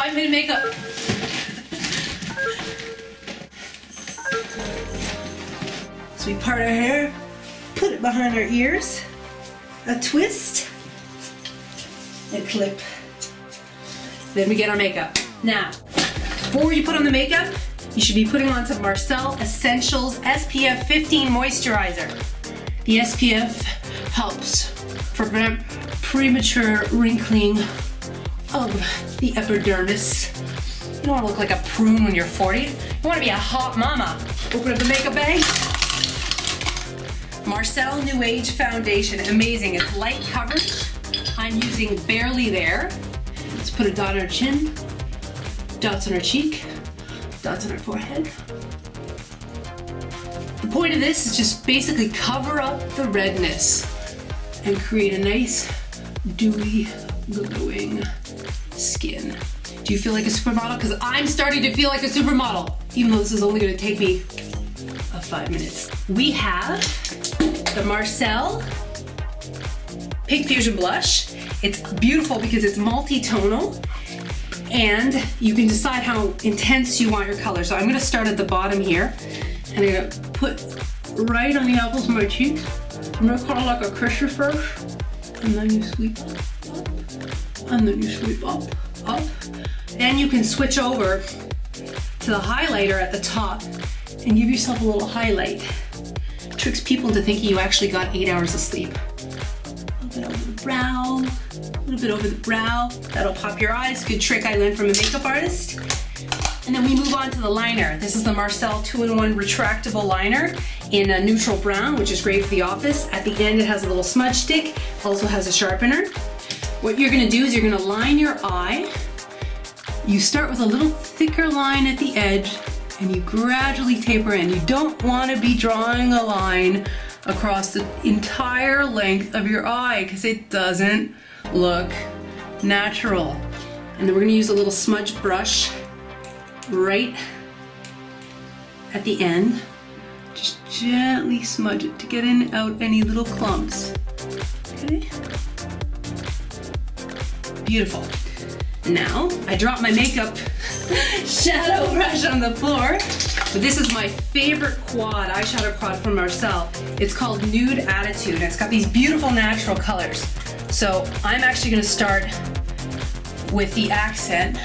5-minute makeup. So we part our hair, put it behind our ears, a twist, a clip. Then we get our makeup. Now, before you put on the makeup, you should be putting on some Marcelle Essentials SPF 15 Moisturizer. The SPF helps prevent premature wrinkling of the epidermis. You don't want to look like a prune when you're 40. You want to be a hot mama. Open up the makeup bag. Marcelle New Age Foundation. Amazing. It's light coverage. I'm using Barely There. Let's put a dot on our chin, dots on our cheek, dots on our forehead. The point of this is just basically cover up the redness and create a nice, dewy, glowing skin. Do you feel like a supermodel? Because I'm starting to feel like a supermodel, even though this is only going to take me 5 minutes. We have the Marcelle Pink Fusion Blush. It's beautiful because it's multi-tonal and you can decide how intense you want your color. So I'm going to start at the bottom here and I'm going to put right on the apples of my cheeks. I'm going to color like a Christian first, and then you sweep up, and then you sweep up. Then you can switch over to the highlighter at the top and give yourself a little highlight. Tricks people into thinking you actually got 8 hours of sleep. A little bit over the brow, a little bit over the brow. That'll pop your eyes. Good trick I learned from a makeup artist. And then we move on to the liner. This is the Marcelle 2-in-1 Retractable Liner in a neutral brown, which is great for the office. At the end, it has a little smudge stick, also has a sharpener. What you're gonna do is you're gonna line your eye. You start with a little thicker line at the edge and you gradually taper in. You don't wanna be drawing a line across the entire length of your eye because it doesn't look natural. And then we're gonna use a little smudge brush right at the end. Just gently smudge it to get in out any little clumps. Okay? Beautiful. Now, I dropped my makeup shadow brush on the floor, but this is my favorite quad, eyeshadow quad from Marcelle. It's called Nude Attitude, and it's got these beautiful natural colors. So I'm actually gonna start with the accent,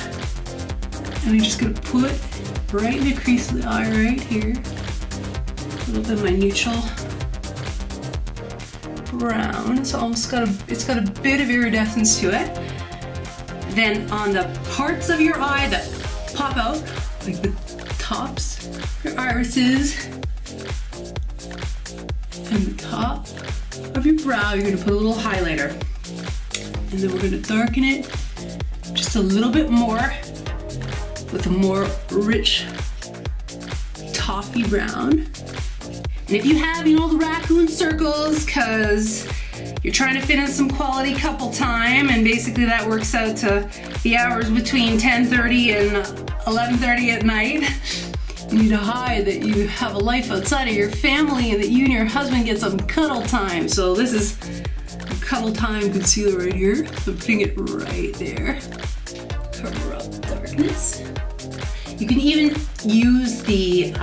and I'm just gonna put right in the crease of the eye right here, a little bit of my neutral brown. It's almost got a bit of iridescence to it. Then on the parts of your eye that pop out, like the tops, your irises, and the top of your brow, you're gonna put a little highlighter. And then we're gonna darken it just a little bit more with a more rich toffee brown. And if you have, the raccoon circles, because you're trying to fit in some quality couple time, and basically that works out to the hours between 10:30 and 11:30 at night. You need to hide that you have a life outside of your family and that you and your husband get some cuddle time. So this is a cuddle time concealer right here. So I'm putting it right there. Cover up the darkness. You can even use the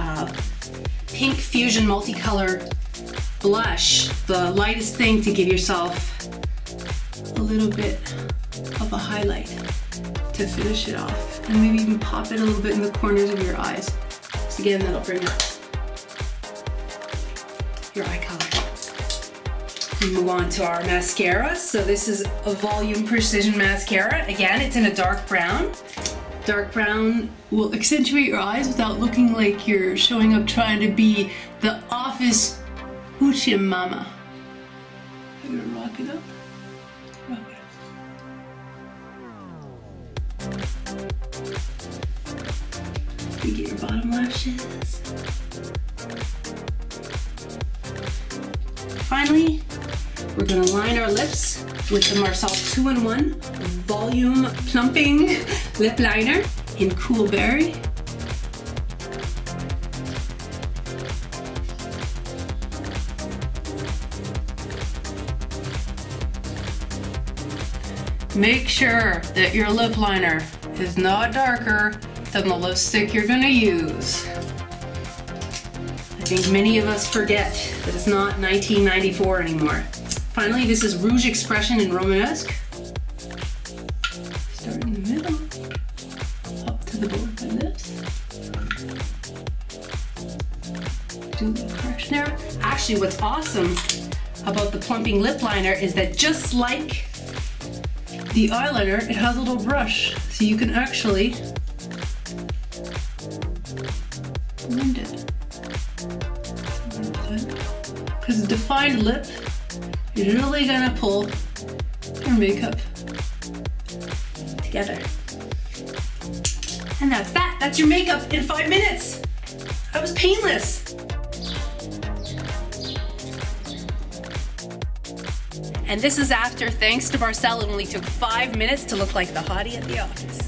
Pink Fusion Multicolor blush, the lightest thing, to give yourself a little bit of a highlight to finish it off. And maybe even pop it a little bit in the corners of your eyes. So again, that'll bring up your eye color. We move on to our mascara. So this is a Volume Precision Mascara. Again, it's in a dark brown. Dark brown will accentuate your eyes without looking like you're showing up trying to be the office hoochie mama. I'm gonna rock it up. Rock it up. You get your bottom lashes. Finally, we're gonna line our lips with the Marcelle 2-in-1 Volume Plumping Lip Liner in Cool Berry. Make sure that your lip liner is not darker than the lipstick you're gonna use. I think many of us forget that it's not 1994 anymore. Finally, this is Rouge Xpression in Romanesque. Start in the middle, up to the board like this. Do a little correction there. Actually, what's awesome about the Plumping lip liner is that just like the eyeliner, it has a little brush, so you can actually blend it. Because a defined lip is really gonna pull your makeup together. And that's that. That's your makeup in 5 minutes. That was painless. And this is after, thanks to Marcelle, it only took 5 minutes to look like the hottie at the office.